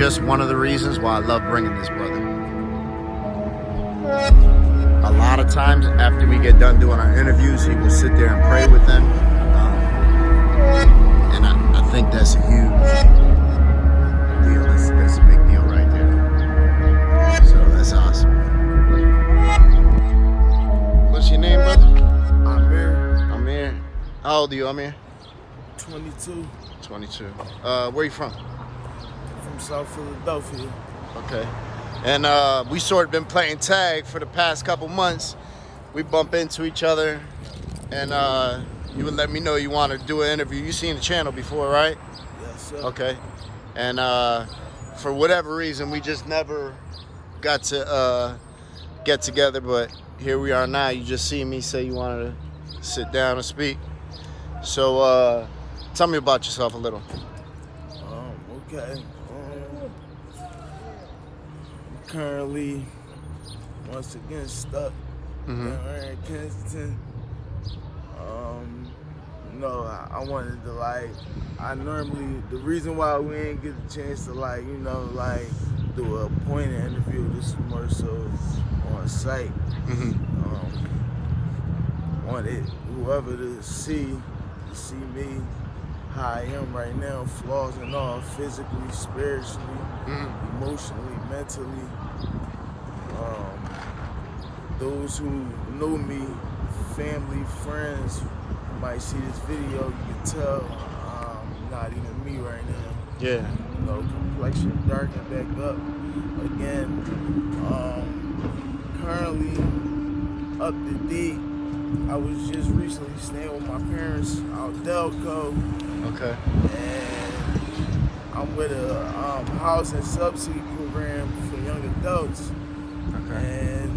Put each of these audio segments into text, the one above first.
just one of the reasons why I love bringing this brother. A lot of times after we get done doing our interviews, he will sit there and pray with them. And I think that's a huge deal. That's a big deal right there. So that's awesome. What's your name, brother? Amir. How old are you, Amir? 22. 22. Where you from? From South Philadelphia. Okay. And we sort of been playing tag for the past couple months. We bump into each other, and you would let me know you want to do an interview. You seen the channel before, right? Yes, sir. Okay. And for whatever reason, we just never got to get together, but here we are now. You just see me say you wanted to sit down and speak. So tell me about yourself a little. Okay. I'm currently, once again, stuck down here in Kensington. No, I wanted to, like, the reason why we didn't get the chance to, like, you know, like, do a appointed interview, this is more so on site. Wanted whoever to see me how I am right now, flaws and all, physically, spiritually, emotionally, mentally. Those who know me, family, friends, who might see this video, you can tell I'm not even me right now. Yeah. You know, complexion darkened back up again. Currently up to date. I was just recently staying with my parents out Delco. Okay. And I'm with a housing subsidy program for young adults. Okay. And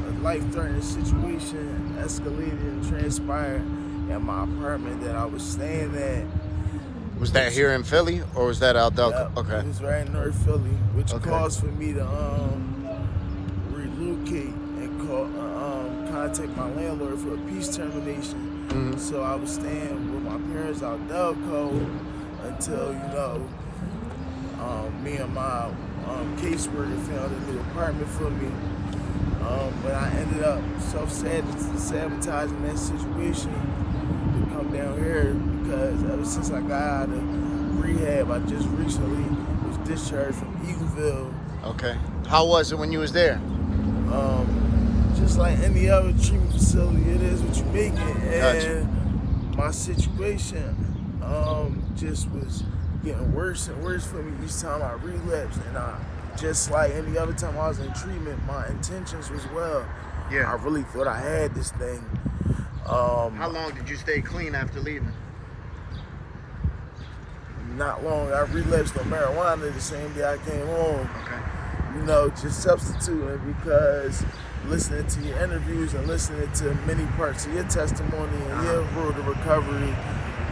a life-threatening situation escalated and transpired at my apartment that I was staying at. Was that here in Philly, or was that out Delco? Yep, Okay. it was right in North Philly, which caused for me to relocate and contact my landlord for a peace termination. So I was staying with my parents out Delco until, you know, me and my caseworker found a new apartment for me. But I ended up self-sabotaging that situation to come down here because ever since I got out of rehab, I just recently was discharged from Eagleville. Okay. How was it when you was there? Just like any other treatment facility, it is what you make it. And my situation just was getting worse and worse for me each time I relapsed. And just like any other time I was in treatment, my intentions was well. Yeah. I really thought I had this thing. How long did you stay clean after leaving? Not long. I relapsed on marijuana the same day I came home. Okay. You know, just substituting because listening to your interviews and listening to many parts of your testimony and your road to recovery,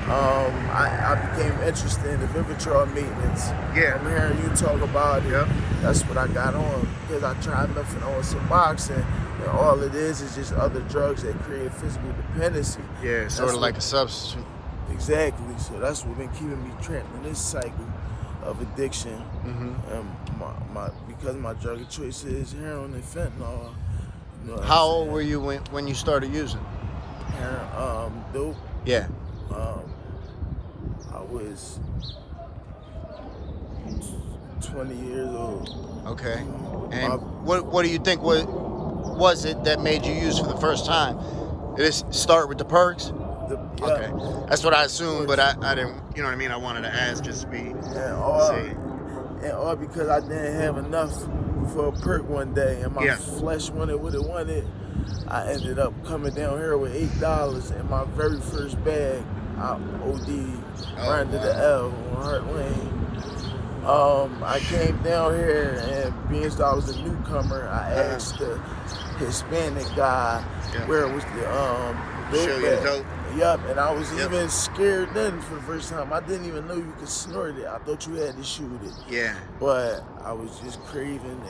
I became interested in the Vivitrol maintenance. Yeah. I'm hearing you talk about it. Yep. That's what I got on because I tried methadone and Suboxone, and all it is just other drugs that create physical dependency. Yeah, sort of like a substitute. Exactly. So that's what's been keeping me trapped in this cycle of addiction. And because my drug of choice is heroin and fentanyl. You know How old were you when you started using? Heroin, dope. Yeah. I was 20 years old. Okay. And what do you think was it that made you use for the first time? Did it start with the perks? Okay. That's what I assumed, but I didn't, you know what I mean? I wanted to ask just to be and all because I didn't have enough for a perk one day and my flesh wanted what it wanted. I ended up coming down here with $8 in my very first bag. I OD'd right into the L on Hart Lane. I came down here and being as though I was a newcomer, I asked the Hispanic guy where it was the Show you the dope. Yup, and I was even scared then for the first time. I didn't even know you could snort it. I thought you had to shoot it. Yeah. But I was just craving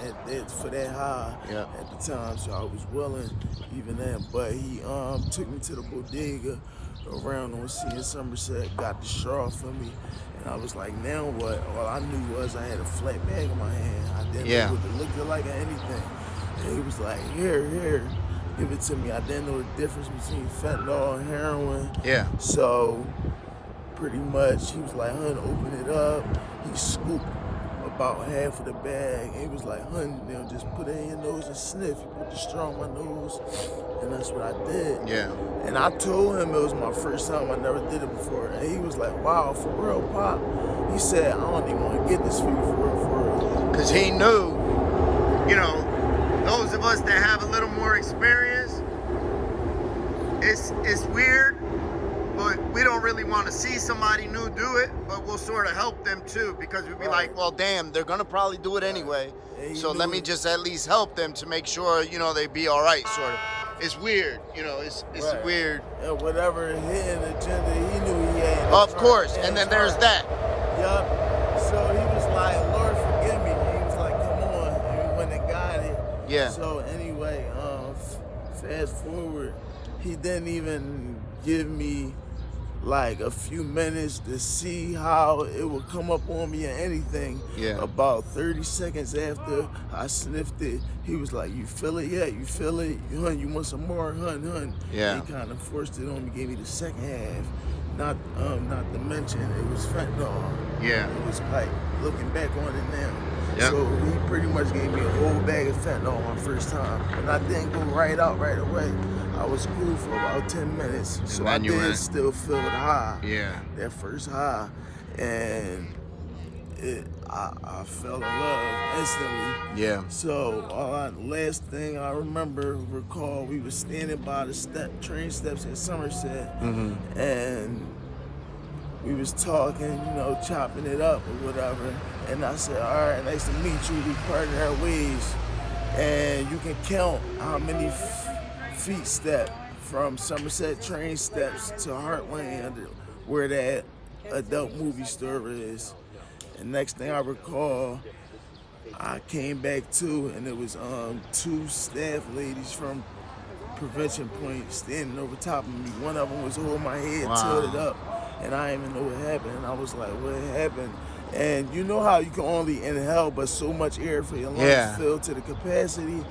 for that high at the time, so I was willing even then. But he took me to the bodega around on C in Somerset, got the straw for me, and I was like, now what? All I knew was I had a flat bag in my hand. I didn't know what it looked like or anything. And he was like, here, give it to me. I didn't know the difference between fentanyl and heroin. Yeah. So pretty much he was like, hun, open it up. He scooped about half of the bag. He was like, hun, just put it in your nose and sniff. He put the straw in my nose, and that's what I did. Yeah. And I told him it was my first time. I never did it before. And he was like, wow, for real, Pop? He said, I don't even want to get this for you, for real. Because he knew, those of us that have a little more experience, it's weird, but we don't really want to see somebody new do it, but we'll sort of help them too, because we'd be like, well, damn, they're going to probably do it anyway. So let me just at least help them to make sure, they be all right, sort of. It's weird, it's weird. And whatever hidden agenda he knew he had. Of course, and then there's that. Yup. So he was like, Lord, forgive me. He was like, come on. And we went and got it. Yeah. So anyway, fast forward, he didn't even give me like a few minutes to see how it would come up on me or anything. Yeah. About 30 seconds after I sniffed it, he was like, you feel it yet? You feel it? Hun, you want some more? Hun. Yeah. He kind of forced it on me, gave me the second half. Not to mention, it was fentanyl. Yeah. It was like, looking back on it now. Yep. So he pretty much gave me a whole bag of fentanyl my first time. And I didn't go right out right away. I was cool for about 10 minutes. So I did still feel the high. Yeah. That first high. And I fell in love instantly. Yeah. So last thing I recall, we were standing by the train steps at Somerset, and we was talking, chopping it up or whatever. And I said, all right, nice to meet you. We parted our ways, and you can count how many feet step from Somerset train steps to Heartland, where that adult movie store is. And next thing I recall, I came back to, and it was two staff ladies from Prevention Point standing over top of me. One of them was holding my head tilted up, and I didn't even know what happened. And I was like, what happened? And you know how you can only inhale but so much air for your lungs filled to the capacity?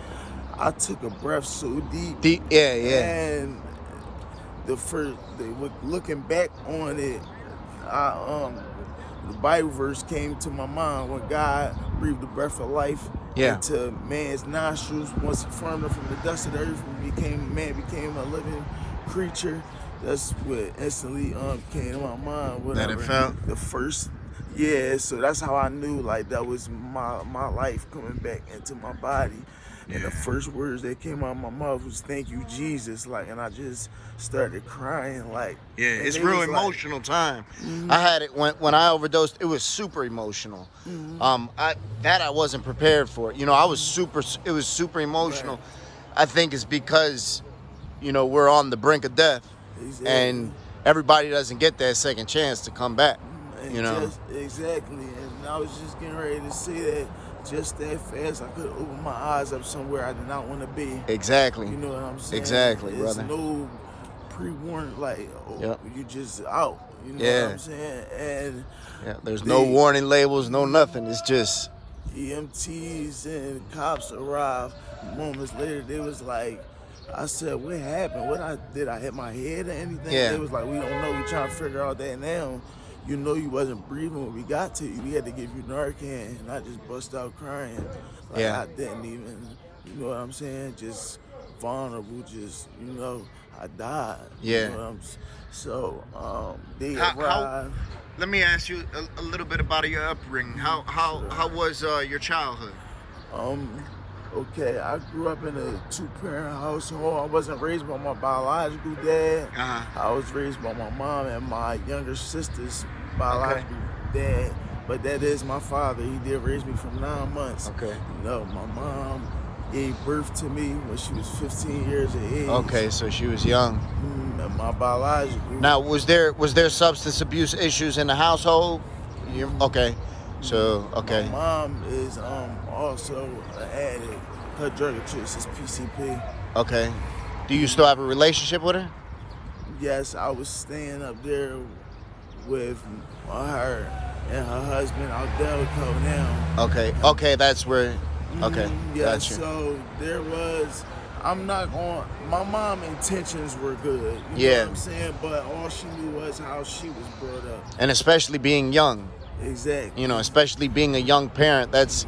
I took a breath so deep. And looking back on it, the Bible verse came to my mind when God breathed the breath of life into man's nostrils. Once he formed him from the dust of the earth and man became a living creature. That's what instantly came to my mind. Whatever. That it felt? The first, so that's how I knew like that was my life coming back into my body. And the first words that came out of my mouth was "Thank you, Jesus!" and I just started crying it's real emotional time. I had it when I overdosed. It was super emotional. I wasn't prepared for it. It was super emotional. Right. I think it's because we're on the brink of death, and everybody doesn't get that second chance to come back. Exactly, and I was just getting ready to say that. Just that fast, I could open my eyes up somewhere I did not want to be. Exactly. You know what I'm saying? Exactly, There's brother. no pre-warning, you just out. You know what I'm saying? And there's no warning labels, no nothing. It's just EMTs and cops arrived. Moments later, they was like, I said, what happened? Did I hit my head or anything? They was like, we don't know. We trying to figure out that now. You wasn't breathing when we got to you. We had to give you Narcan, and I just bust out crying. I didn't even, you know what I'm saying? Just vulnerable, I died. Yeah. You know what I'm saying? So, they arrived. Let me ask you a little bit about your upbringing. How was your childhood? Okay, I grew up in a two-parent household. I wasn't raised by my biological dad. I was raised by my mom and my younger sister's biological dad. But that is my father. He did raise me from 9 months. Okay. My mom gave birth to me when she was 15 years of age. Okay, so she was young. And my biological. Now, was there substance abuse issues in the household? Okay, so okay. My mom is also an addict. Her drug of choice is PCP. Okay. Do you still have a relationship with her? Yes, I was staying up there with her and her husband out Delco now. Okay. Okay, that's where. Okay. Yeah, Gotcha. so there was. I'm not going. My mom intentions were good. You know what I'm saying? But all she knew was how she was brought up. And especially being young. Exactly. You know, especially being a young parent. That's,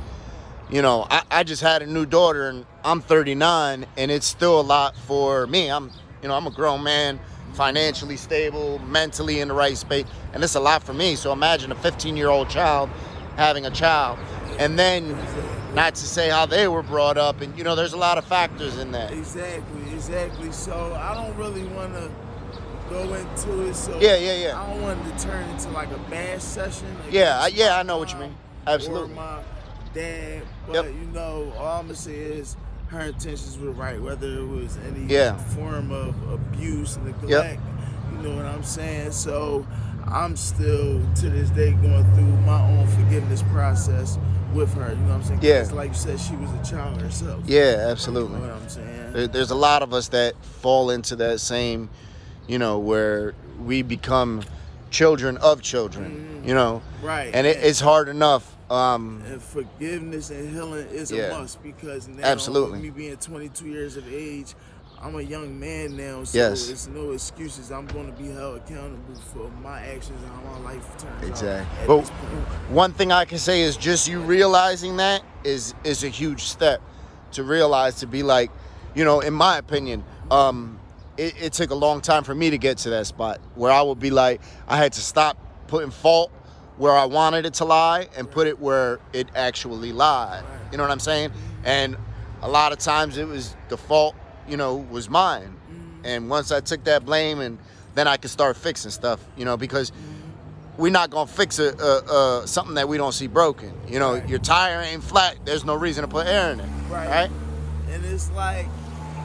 you know, I just had a new daughter and I'm 39 and it's still a lot for me. I'm a grown man, financially stable, mentally in the right space, and it's a lot for me. So imagine a 15-year-old child having a child. And then, not to say how they were brought up, and there's a lot of factors in that. Exactly. So I don't really want to go into it. So Yeah. I don't want it to turn into like a bash session. Yeah, I know what you mean. Absolutely. Or my dad, but all I'm gonna say is her intentions were right, whether it was any form of abuse and neglect. You know what I'm saying? So I'm still to this day going through my own forgiveness process with her. You know what I'm saying? Yeah. 'Cause like you said, she was a child herself. Yeah, absolutely. You know what I'm saying? There's a lot of us that fall into that same, where we become children of children, Right. And it's hard enough. And forgiveness and healing is a must, because now, absolutely. with me being 22 years of age, I'm a young man now, so it's no excuses. I'm going to be held accountable for my actions and how my life turns out. But one thing I can say is just you realizing that is a huge step to realize, to be like, in my opinion, it took a long time for me to get to that spot where I would be like, I had to stop putting fault where I wanted it to lie and put it where it actually lied. You know what I'm saying? And a lot of times it was the fault, was mine. And once I took that blame, and then I could start fixing stuff, because we're not gonna fix something that we don't see broken. Your tire ain't flat, there's no reason to put air in it, right? And it's like,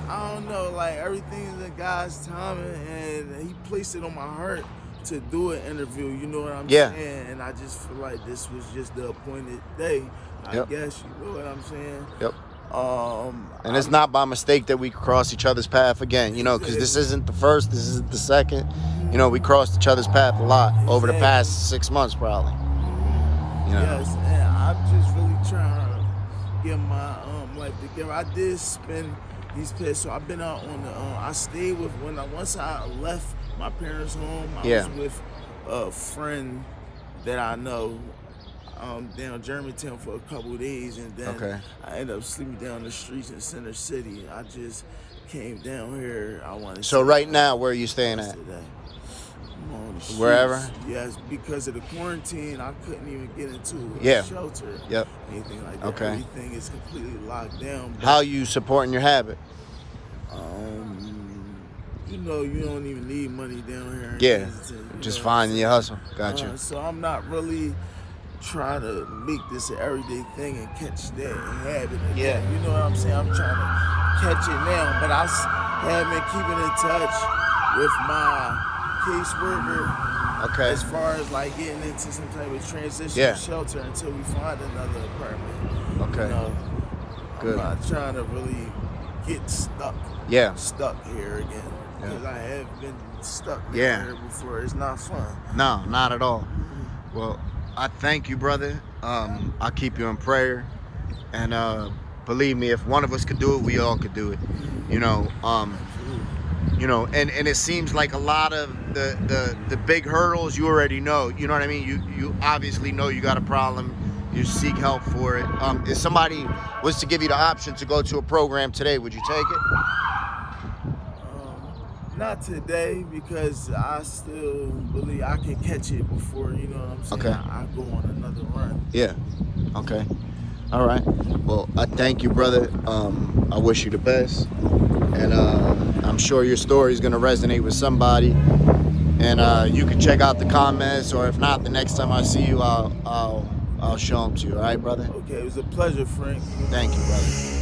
I don't know, like everything is in God's timing, and He placed it on my heart to do an interview, you know what I'm saying? And I just feel like this was just the appointed day, I guess, you know what I'm saying? And it's not by mistake that we cross each other's path again, because this isn't the first, this isn't the second. We crossed each other's path a lot over the past 6 months, probably. Yes, and I'm just really trying to get my life together. I did spend these past, so I've been out on the, I stayed with, once I left my parents' home, I was with a friend that I know down Germantown for a couple of days, and then I ended up sleeping down the streets in Center City. I just came down here. I wanted. So right now, where are you staying at? I'm on the streets. Wherever? Yes, because of the quarantine, I couldn't even get into a shelter. Anything like that. Everything is completely locked down. How you supporting your habit? You don't even need money down here. Just finding your hustle. Gotcha. So I'm not really trying to make this an everyday thing and catch that habit again. You know what I'm saying? I'm trying to catch it now, but I have been keeping in touch with my caseworker as far as like getting into some type of transition shelter until we find another apartment. Good. I'm not trying to really get stuck here again, because I have been stuck here before. It's not fun. No, not at all. Well, I thank you, brother. I'll keep you in prayer, and believe me, if one of us could do it, we all could do it. And it seems like a lot of the big hurdles you already know. You know what I mean? You obviously know you got a problem. You seek help for it. If somebody was to give you the option to go to a program today, would you take it? Not today, because I still believe I can catch it before, you know what I'm saying? I go on another run. Yeah. Okay. All right. Well, I thank you, brother. I wish you the best. And I'm sure your story is going to resonate with somebody. And you can check out the comments, or if not, the next time I see you, I'll show them to you. All right, brother? Okay. It was a pleasure, Frank. Thank you, brother.